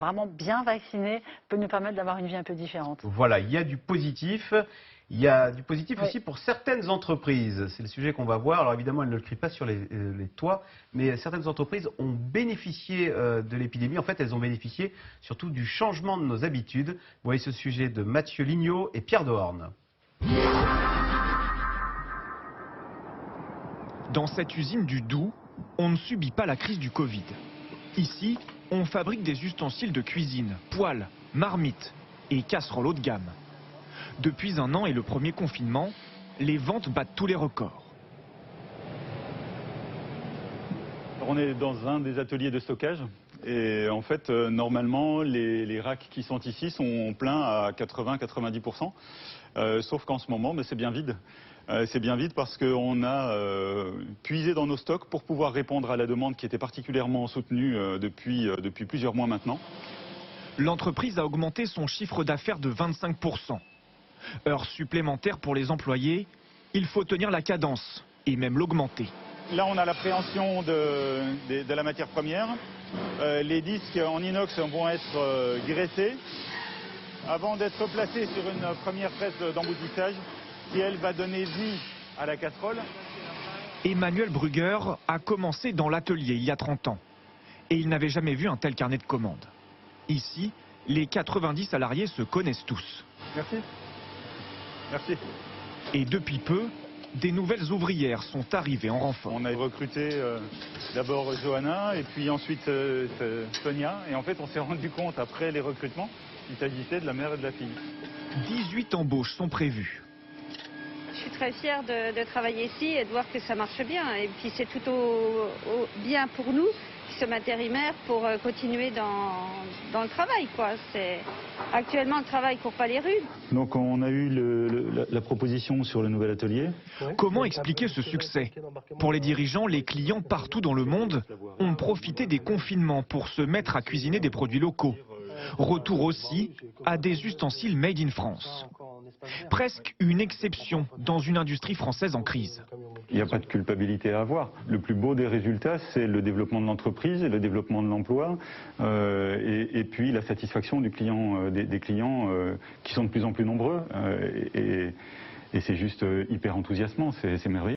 Vraiment bien vacciné peut nous permettre d'avoir une vie un peu différente. Voilà, il y a du positif. Il y a du positif Oui. aussi pour certaines entreprises. C'est le sujet qu'on va voir. Alors évidemment, elles ne le crient pas sur les toits, mais certaines entreprises ont bénéficié de l'épidémie. En fait, elles ont bénéficié surtout du changement de nos habitudes. Vous voyez ce sujet de Mathieu Lignot et Pierre Dehorne. Dans cette usine du Doubs, on ne subit pas la crise du Covid. Ici, on fabrique des ustensiles de cuisine, poêles, marmites et casseroles haut de gamme. Depuis un an et le premier confinement, les ventes battent tous les records. On est dans un des ateliers de stockage et en fait normalement les racks qui sont ici sont pleins à 80-90%, sauf qu'en ce moment c'est bien vide. C'est bien vide parce qu'on a puisé dans nos stocks pour pouvoir répondre à la demande qui était particulièrement soutenue depuis plusieurs mois maintenant. L'entreprise a augmenté son chiffre d'affaires de 25%. Heures supplémentaires pour les employés, il faut tenir la cadence et même l'augmenter. Là on a l'appréhension de la matière première. Les disques en inox vont être graissés avant d'être placés sur une première presse d'emboutissage qui elle va donner vie à la casserole. Emmanuel Brugger a commencé dans l'atelier il y a 30 ans et il n'avait jamais vu un tel carnet de commandes. Ici, les 90 salariés se connaissent tous. Merci. Merci. Et depuis peu, des nouvelles ouvrières sont arrivées en renfort. On a recruté d'abord Johanna et puis ensuite Sonia. Et en fait, on s'est rendu compte après les recrutements qu'il s'agissait de la mère et de la fille. 18 embauches sont prévues. Je suis très fière de travailler ici et de voir que ça marche bien. Et puis c'est tout bien pour nous qui sommes intérimaires pour continuer dans le travail, quoi. Actuellement, le travail ne court pas les rues. Donc on a eu la proposition sur le nouvel atelier. Comment expliquer ce succès? Pour les dirigeants, les clients partout dans le monde ont profité des confinements pour se mettre à cuisiner des produits locaux. Retour aussi à des ustensiles made in France. Presque une exception dans une industrie française en crise. Il n'y a pas de culpabilité à avoir. Le plus beau des résultats, c'est le développement de l'entreprise, le développement de l'emploi et puis la satisfaction du client, des clients qui sont de plus en plus nombreux. Et c'est juste hyper enthousiasmant, c'est merveilleux.